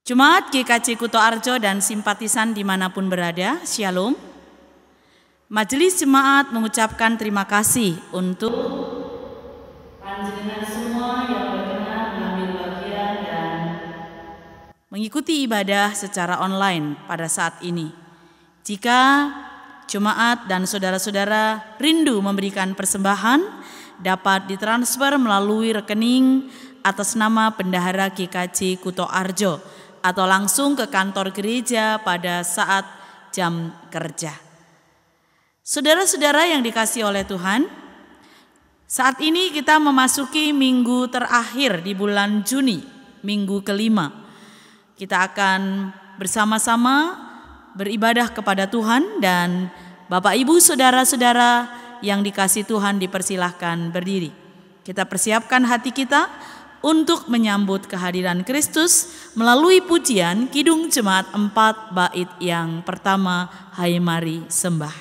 Jemaat GKJ Kuto Arjo dan simpatisan dimanapun berada, Shalom. Majelis Jemaat mengucapkan terima kasih untuk panjenengan semua yang berkenan mengambil bagian dan mengikuti ibadah secara online pada saat ini. Jika jemaat dan saudara-saudara rindu memberikan persembahan, dapat ditransfer melalui rekening atas nama Bendahara GKJ Kuto Arjo atau langsung ke kantor gereja pada saat jam kerja. Saudara-saudara yang dikasihi oleh Tuhan, saat ini kita memasuki minggu terakhir di bulan Juni, minggu kelima. Kita akan bersama-sama beribadah kepada Tuhan, dan Bapak Ibu saudara-saudara yang dikasihi Tuhan dipersilahkan berdiri. Kita persiapkan hati kita untuk menyambut kehadiran Kristus melalui pujian Kidung Jemaat 4 bait yang pertama, Hai Mari Sembah.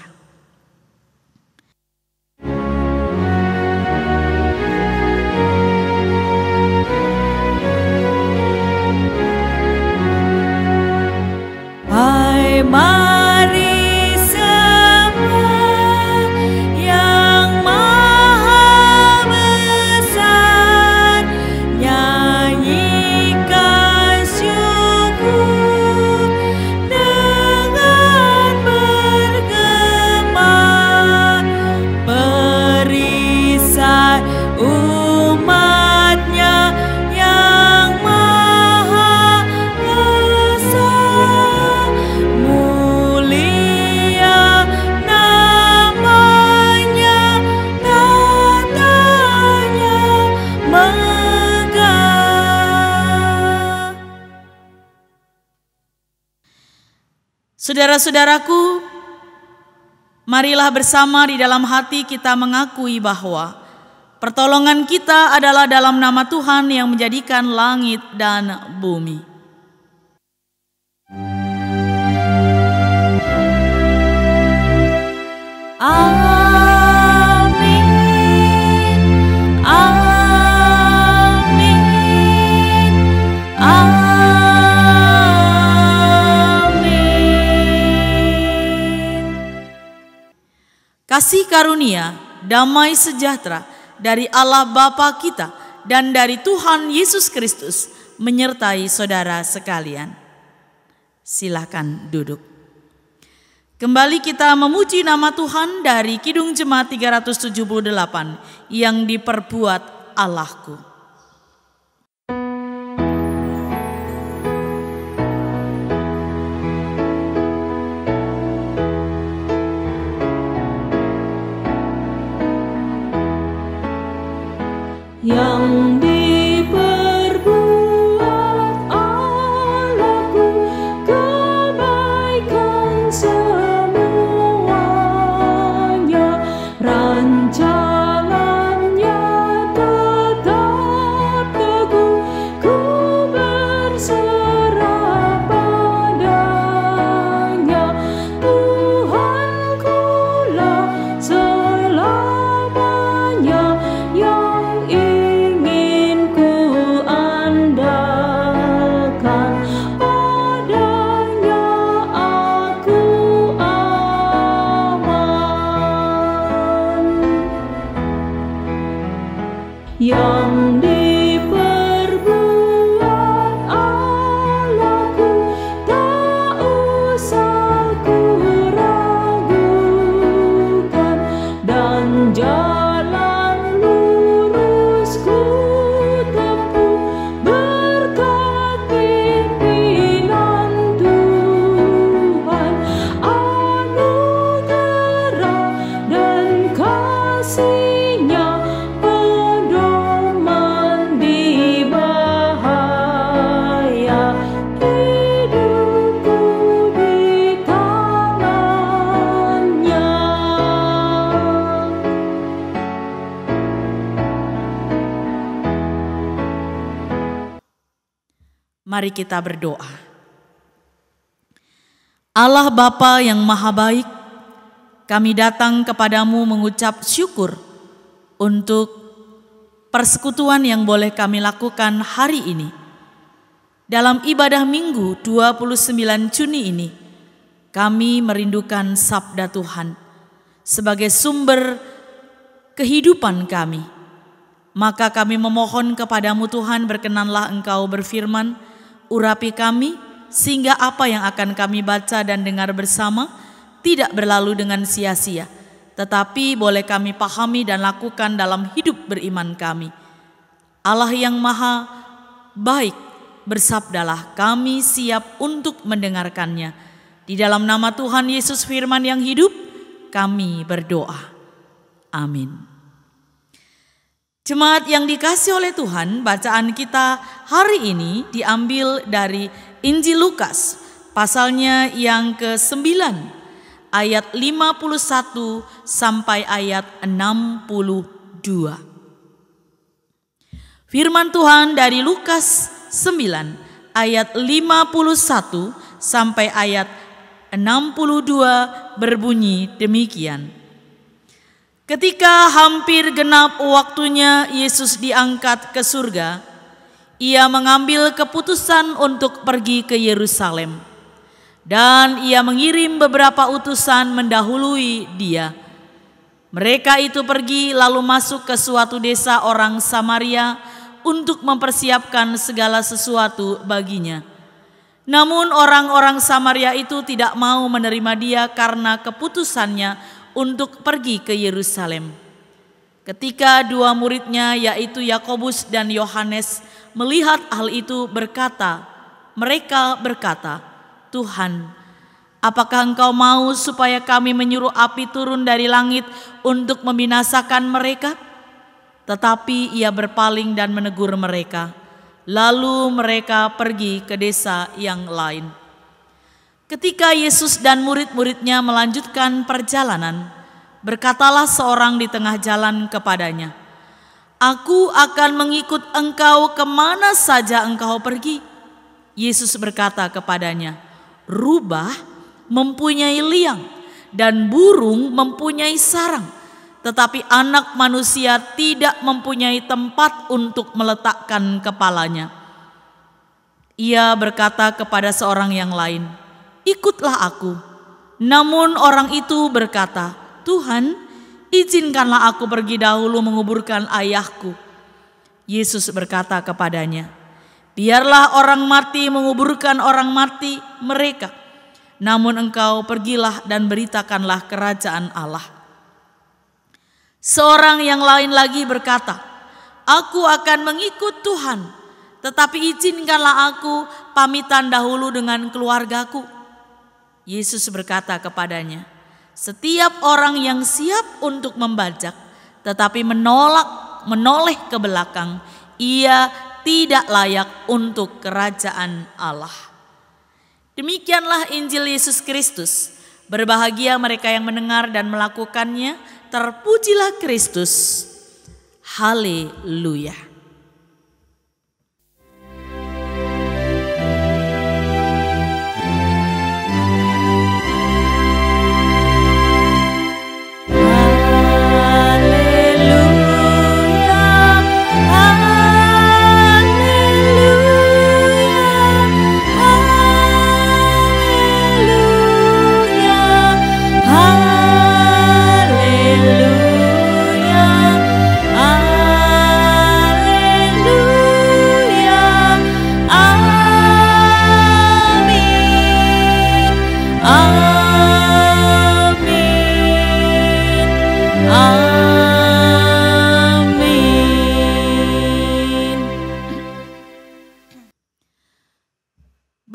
Hai mari sembah yang maha besar, nyanyikan syukur dengan bergema, perisai umatnya yang maha esa, mulia namanya, tatanya megah. Saudara-saudaraku, marilah bersama di dalam hati kita mengakui bahwa pertolongan kita adalah dalam nama Tuhan yang menjadikan langit dan bumi. Amin, amin, amin. Kasih karunia, damai sejahtera dari Allah Bapa kita dan dari Tuhan Yesus Kristus menyertai saudara sekalian. Silakan duduk. Kembali kita memuji nama Tuhan dari Kidung Jemaat 378 yang diperbuat Allahku. Yang diperbuat Allahku, kebaikan semuanya, rancangannya tetap teguh, ku berserah padanya. Tuhankulah selamanya, yang ingin ku andalkan, padanya aku aman. Yang diperbuat Allahku, tak usah ku ragukan, dan jalan lurus ku tempuh berkat pimpinan Tuhan. Anugerah dan kasih-Nya pedoman di bahaya, hidupku di tangan-Nya. Mari kita berdoa. Allah Bapa yang Maha Baik, kami datang kepadamu mengucap syukur untuk persekutuan yang boleh kami lakukan hari ini. Dalam ibadah Minggu 29 Juni ini, kami merindukan sabda Tuhan sebagai sumber kehidupan kami. Maka kami memohon kepadamu Tuhan, berkenanlah Engkau berfirman, urapi kami, sehingga apa yang akan kami baca dan dengar bersama tidak berlalu dengan sia-sia, tetapi boleh kami pahami dan lakukan dalam hidup beriman kami. Allah yang maha baik, bersabdalah, kami siap untuk mendengarkannya. Di dalam nama Tuhan Yesus firman yang hidup, kami berdoa. Amin. Jemaat yang dikasihi oleh Tuhan, bacaan kita hari ini diambil dari Injil Lukas, pasalnya yang ke-9, ayat 51 sampai ayat 62. Firman Tuhan dari Lukas 9, ayat 51 sampai ayat 62 berbunyi demikian. Ketika hampir genap waktunya Yesus diangkat ke surga, ia mengambil keputusan untuk pergi ke Yerusalem. Dan ia mengirim beberapa utusan mendahului dia. Mereka itu pergi lalu masuk ke suatu desa orang Samaria untuk mempersiapkan segala sesuatu baginya. Namun orang-orang Samaria itu tidak mau menerima dia karena keputusannya untuk pergi ke Yerusalem. Ketika dua muridnya yaitu Yakobus dan Yohanes melihat hal itu mereka berkata, Tuhan, apakah Engkau mau supaya kami menyuruh api turun dari langit untuk membinasakan mereka? Tetapi ia berpaling dan menegur mereka. Lalu mereka pergi ke desa yang lain. Ketika Yesus dan murid-muridnya melanjutkan perjalanan, berkatalah seorang di tengah jalan kepadanya, Aku akan mengikut engkau kemana saja engkau pergi. Yesus berkata kepadanya, Rubah mempunyai liang dan burung mempunyai sarang, tetapi anak manusia tidak mempunyai tempat untuk meletakkan kepalanya. Ia berkata kepada seorang yang lain, Ikutlah aku. Namun orang itu berkata, Tuhan, izinkanlah aku pergi dahulu menguburkan ayahku. Yesus berkata kepadanya, Biarlah orang mati menguburkan orang mati mereka. Namun engkau pergilah dan beritakanlah kerajaan Allah. Seorang yang lain lagi berkata, Aku akan mengikut Tuhan, tetapi izinkanlah aku pamitan dahulu dengan keluargaku. Yesus berkata kepadanya, Setiap orang yang siap untuk membajak, tetapi menoleh ke belakang, ia tidak layak untuk kerajaan Allah. Demikianlah Injil Yesus Kristus. Berbahagia mereka yang mendengar dan melakukannya. Terpujilah Kristus. Haleluya.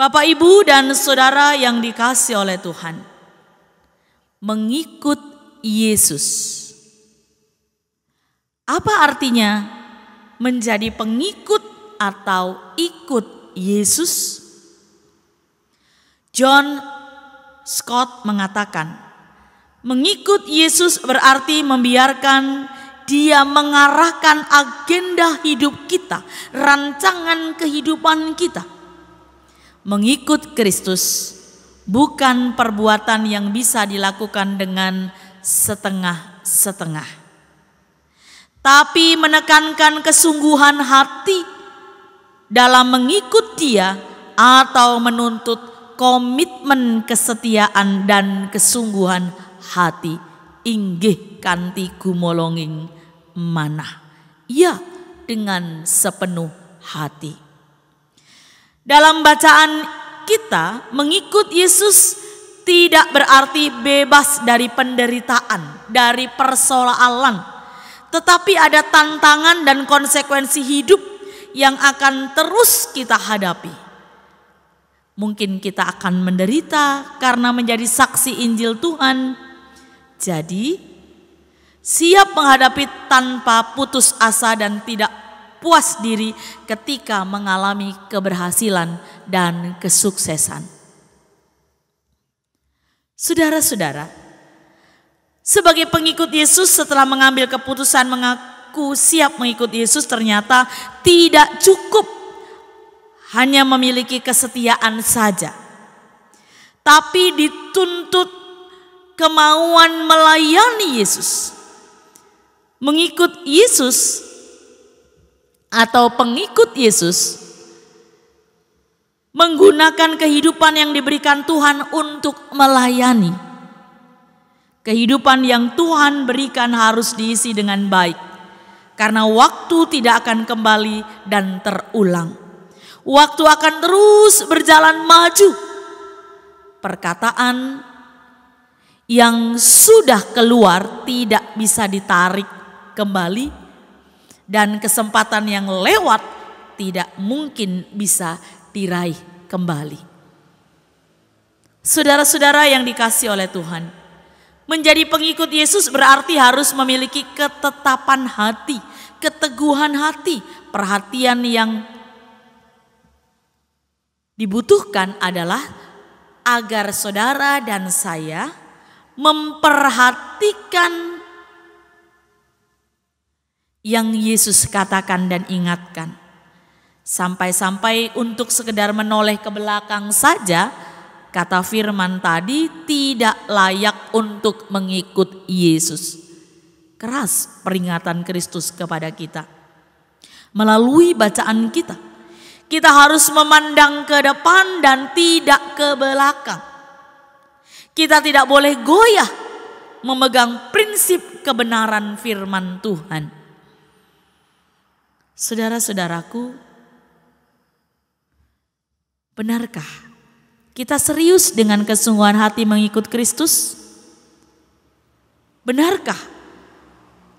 Bapak, Ibu, dan Saudara yang dikasihi oleh Tuhan, mengikut Yesus. Apa artinya menjadi pengikut atau ikut Yesus? John Scott mengatakan, mengikut Yesus berarti membiarkan Dia mengarahkan agenda hidup kita, rancangan kehidupan kita. Mengikut Kristus bukan perbuatan yang bisa dilakukan dengan setengah-setengah, tapi menekankan kesungguhan hati dalam mengikut Dia atau menuntut komitmen kesetiaan dan kesungguhan hati. Inggih kanthi gumolonging manah. Ya, dengan sepenuh hati. Dalam bacaan kita, mengikut Yesus tidak berarti bebas dari penderitaan, dari persoalan, tetapi ada tantangan dan konsekuensi hidup yang akan terus kita hadapi. Mungkin kita akan menderita karena menjadi saksi Injil Tuhan. Jadi, siap menghadapi tanpa putus asa dan tidak puas diri ketika mengalami keberhasilan dan kesuksesan. Saudara-saudara, sebagai pengikut Yesus setelah mengambil keputusan mengaku siap mengikut Yesus, ternyata tidak cukup hanya memiliki kesetiaan saja, tapi dituntut kemauan melayani Yesus. Mengikut Yesus atau pengikut Yesus menggunakan kehidupan yang diberikan Tuhan untuk melayani. Kehidupan yang Tuhan berikan harus diisi dengan baik, karena waktu tidak akan kembali dan terulang. Waktu akan terus berjalan maju. Perkataan yang sudah keluar tidak bisa ditarik kembali, dan kesempatan yang lewat tidak mungkin bisa diraih kembali. Saudara-saudara yang dikasihi oleh Tuhan, menjadi pengikut Yesus berarti harus memiliki ketetapan hati, keteguhan hati. Perhatian yang dibutuhkan adalah agar saudara dan saya memperhatikan yang Yesus katakan dan ingatkan. Sampai-sampai untuk sekedar menoleh ke belakang saja, kata firman tadi, tidak layak untuk mengikut Yesus. Keras peringatan Kristus kepada kita. Melalui bacaan kita, kita harus memandang ke depan dan tidak ke belakang. Kita tidak boleh goyah memegang prinsip kebenaran firman Tuhan. Saudara-saudaraku, benarkah kita serius dengan kesungguhan hati mengikut Kristus? Benarkah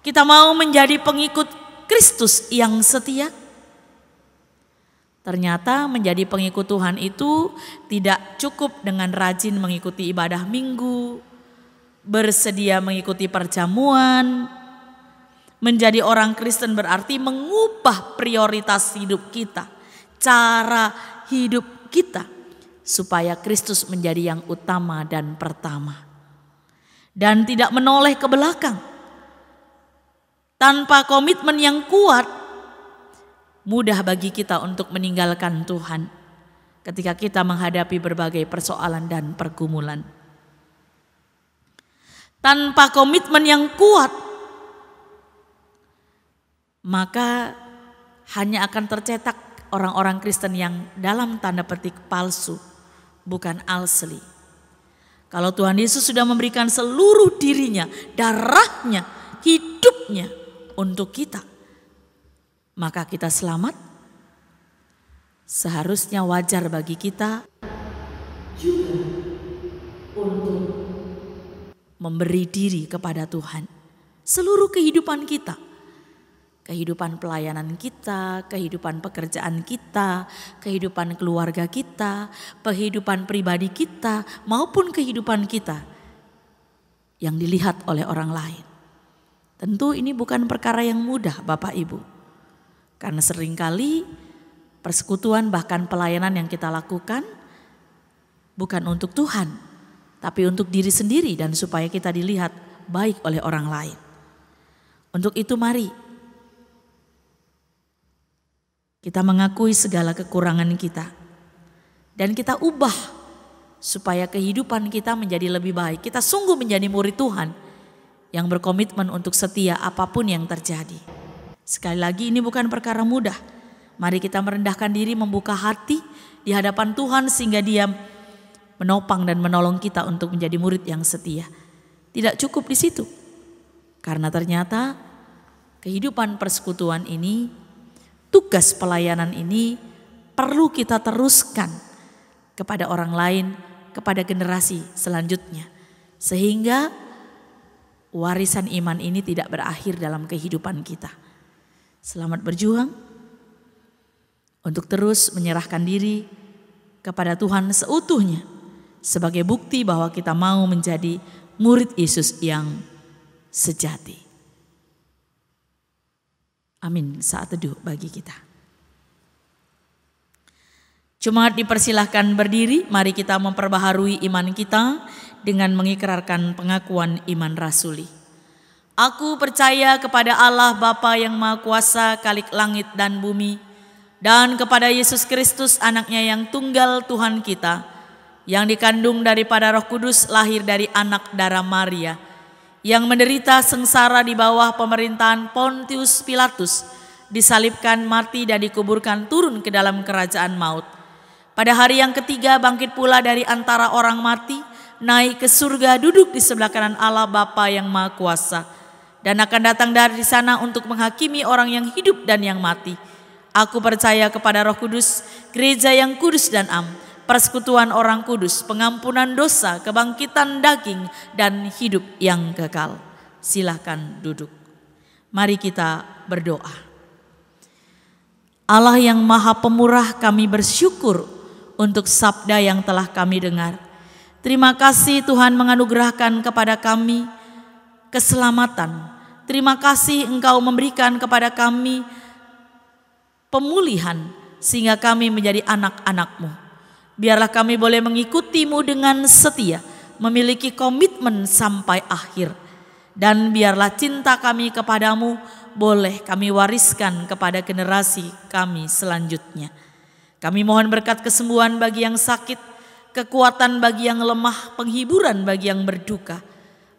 kita mau menjadi pengikut Kristus yang setia? Ternyata menjadi pengikut Tuhan itu tidak cukup dengan rajin mengikuti ibadah minggu, bersedia mengikuti perjamuan. Menjadi orang Kristen berarti mengubah prioritas hidup kita, cara hidup kita, supaya Kristus menjadi yang utama dan pertama. Dan tidak menoleh ke belakang. Tanpa komitmen yang kuat, mudah bagi kita untuk meninggalkan Tuhan ketika kita menghadapi berbagai persoalan dan pergumulan. Tanpa komitmen yang kuat, maka hanya akan tercetak orang-orang Kristen yang dalam tanda petik palsu, bukan asli. Kalau Tuhan Yesus sudah memberikan seluruh dirinya, darahnya, hidupnya untuk kita, maka kita selamat. Seharusnya wajar bagi kita juga untuk memberi diri kepada Tuhan. Seluruh kehidupan kita, kehidupan pelayanan kita, kehidupan pekerjaan kita, kehidupan keluarga kita, kehidupan pribadi kita, maupun kehidupan kita yang dilihat oleh orang lain. Tentu ini bukan perkara yang mudah, Bapak Ibu. Karena seringkali persekutuan bahkan pelayanan yang kita lakukan bukan untuk Tuhan, tapi untuk diri sendiri dan supaya kita dilihat baik oleh orang lain. Untuk itu mari kita mengakui segala kekurangan kita dan kita ubah supaya kehidupan kita menjadi lebih baik. Kita sungguh menjadi murid Tuhan yang berkomitmen untuk setia apapun yang terjadi. Sekali lagi ini bukan perkara mudah. Mari kita merendahkan diri, membuka hati di hadapan Tuhan sehingga Dia menopang dan menolong kita untuk menjadi murid yang setia. Tidak cukup di situ. Karena ternyata kehidupan persekutuan ini, tugas pelayanan ini perlu kita teruskan kepada orang lain, kepada generasi selanjutnya. Sehingga warisan iman ini tidak berakhir dalam kehidupan kita. Selamat berjuang untuk terus menyerahkan diri kepada Tuhan seutuhnya sebagai bukti bahwa kita mau menjadi murid Yesus yang sejati. Amin. Saat teduh bagi kita. Jemaat dipersilahkan berdiri, mari kita memperbaharui iman kita dengan mengikrarkan pengakuan iman rasuli. Aku percaya kepada Allah Bapa yang Maha Kuasa, Khalik langit dan bumi, dan kepada Yesus Kristus anaknya yang tunggal Tuhan kita, yang dikandung daripada Roh Kudus, lahir dari anak darah Maria, yang menderita sengsara di bawah pemerintahan Pontius Pilatus, disalibkan, mati dan dikuburkan, turun ke dalam kerajaan maut. Pada hari yang ketiga bangkit pula dari antara orang mati, naik ke surga, duduk di sebelah kanan Allah Bapa yang Maha Kuasa, dan akan datang dari sana untuk menghakimi orang yang hidup dan yang mati. Aku percaya kepada Roh Kudus, gereja yang kudus dan am, persekutuan orang kudus, pengampunan dosa, kebangkitan daging, dan hidup yang kekal. Silahkan duduk. Mari kita berdoa. Allah yang Maha Pemurah, kami bersyukur untuk sabda yang telah kami dengar. Terima kasih Tuhan menganugerahkan kepada kami keselamatan. Terima kasih Engkau memberikan kepada kami pemulihan sehingga kami menjadi anak-anak-Mu. Biarlah kami boleh mengikuti-Mu dengan setia, memiliki komitmen sampai akhir. Dan biarlah cinta kami kepadamu boleh kami wariskan kepada generasi kami selanjutnya. Kami mohon berkat kesembuhan bagi yang sakit, kekuatan bagi yang lemah, penghiburan bagi yang berduka.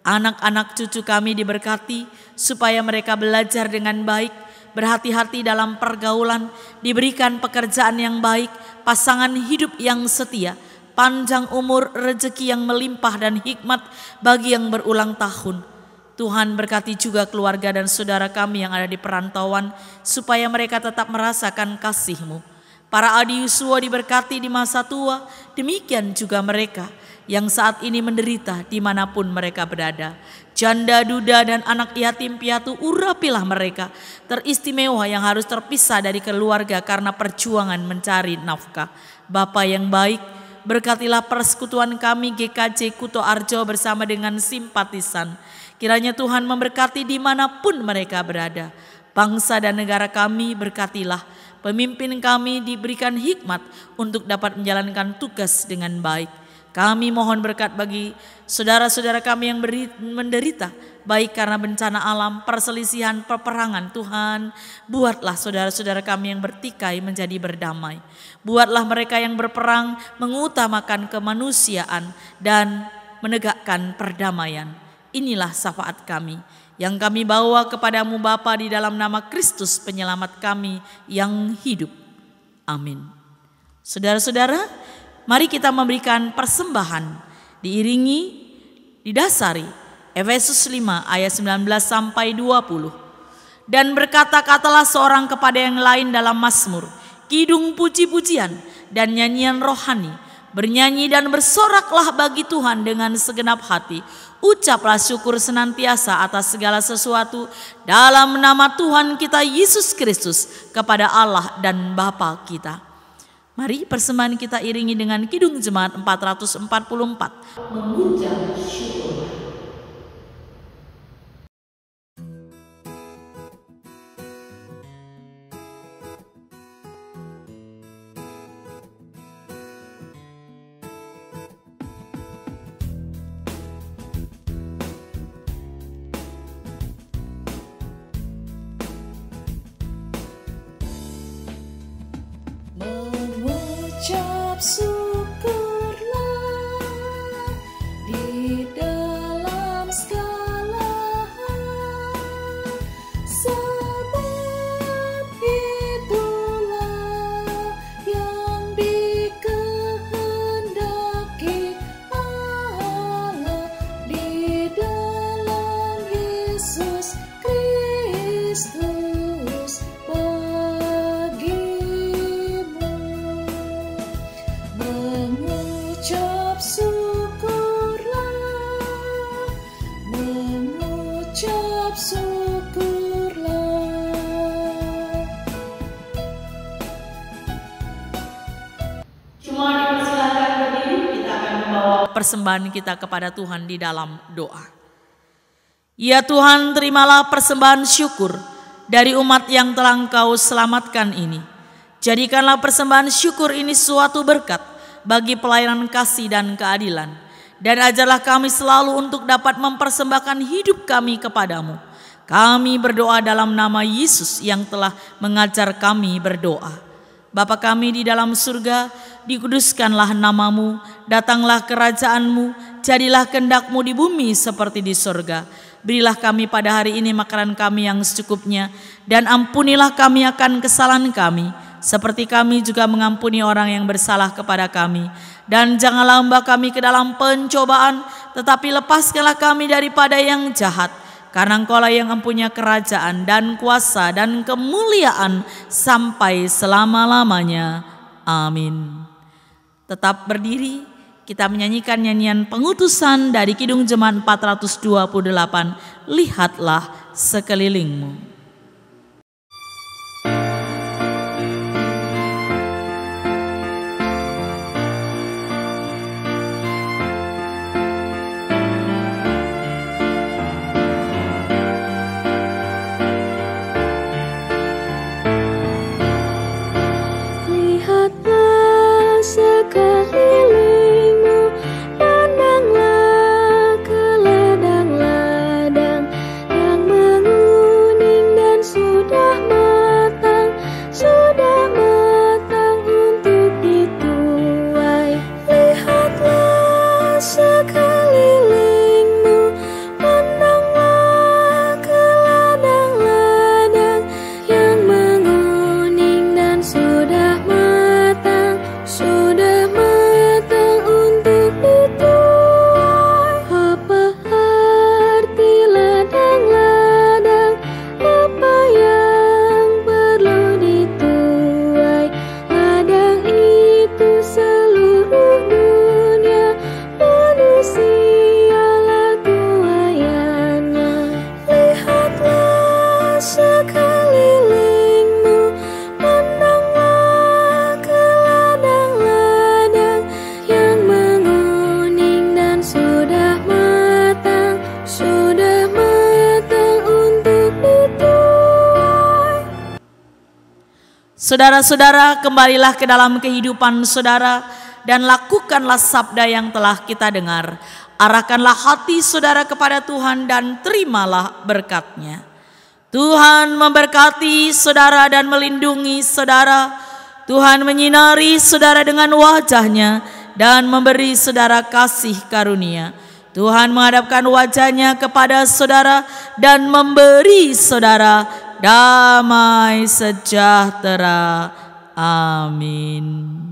Anak-anak cucu kami diberkati supaya mereka belajar dengan baik, berhati-hati dalam pergaulan, diberikan pekerjaan yang baik, pasangan hidup yang setia, panjang umur, rezeki yang melimpah dan hikmat bagi yang berulang tahun. Tuhan berkati juga keluarga dan saudara kami yang ada di perantauan supaya mereka tetap merasakan kasih-Mu. Para adi yusua diberkati di masa tua, demikian juga mereka yang saat ini menderita dimanapun mereka berada. Janda, duda, dan anak yatim piatu urapilah mereka, teristimewa yang harus terpisah dari keluarga karena perjuangan mencari nafkah. Bapa yang baik, berkatilah persekutuan kami GKJ Kuto Arjo bersama dengan simpatisan. Kiranya Tuhan memberkati dimanapun mereka berada. Bangsa dan negara kami berkatilah. Pemimpin kami diberikan hikmat untuk dapat menjalankan tugas dengan baik. Kami mohon berkat bagi saudara-saudara kami yang menderita, baik karena bencana alam, perselisihan, peperangan. Tuhan, buatlah saudara-saudara kami yang bertikai menjadi berdamai. Buatlah mereka yang berperang mengutamakan kemanusiaan dan menegakkan perdamaian. Inilah syafaat kami yang kami bawa kepadamu Bapa di dalam nama Kristus penyelamat kami yang hidup. Amin. Saudara-saudara, mari kita memberikan persembahan diiringi, didasari Efesus 5 ayat 19 sampai 20. Dan berkata-katalah seorang kepada yang lain dalam mazmur, kidung puji-pujian dan nyanyian rohani, bernyanyi dan bersoraklah bagi Tuhan dengan segenap hati. Ucaplah syukur senantiasa atas segala sesuatu dalam nama Tuhan kita Yesus Kristus kepada Allah dan Bapa kita. Mari persembahan kita iringi dengan Kidung Jemaat 444. Memuja syukur. Mengucap syukurlah di dalam segala hal, sebab itulah Kristus bagimu. Mengucap syukurlah, mengucap syukurlah. Cuma dipersilakan berdiri, kita akan membawa persembahan kita kepada Tuhan di dalam doa. Ya Tuhan, terimalah persembahan syukur dari umat yang telah Engkau selamatkan ini. Jadikanlah persembahan syukur ini suatu berkat bagi pelayanan kasih dan keadilan. Dan ajarlah kami selalu untuk dapat mempersembahkan hidup kami kepadamu. Kami berdoa dalam nama Yesus yang telah mengajar kami berdoa. Bapa kami di dalam surga, dikuduskanlah namamu, datanglah kerajaanmu, jadilah kehendak-Mu di bumi seperti di surga. Berilah kami pada hari ini makanan kami yang secukupnya, dan ampunilah kami akan kesalahan kami, seperti kami juga mengampuni orang yang bersalah kepada kami. Dan janganlah membawa kami ke dalam pencobaan, tetapi lepaskanlah kami daripada yang jahat. Karena Engkaulah yang mempunyai kerajaan dan kuasa dan kemuliaan sampai selama-lamanya. Amin. Tetap berdiri, kita menyanyikan nyanyian pengutusan dari Kidung Jemaat 428, Lihatlah Sekelilingmu. Saudara-saudara, kembalilah ke dalam kehidupan saudara dan lakukanlah sabda yang telah kita dengar. Arahkanlah hati saudara kepada Tuhan dan terimalah berkat-Nya. Tuhan memberkati saudara dan melindungi saudara. Tuhan menyinari saudara dengan wajah-Nya dan memberi saudara kasih karunia. Tuhan menghadapkan wajah-Nya kepada saudara dan memberi saudara damai sejahtera. Amin.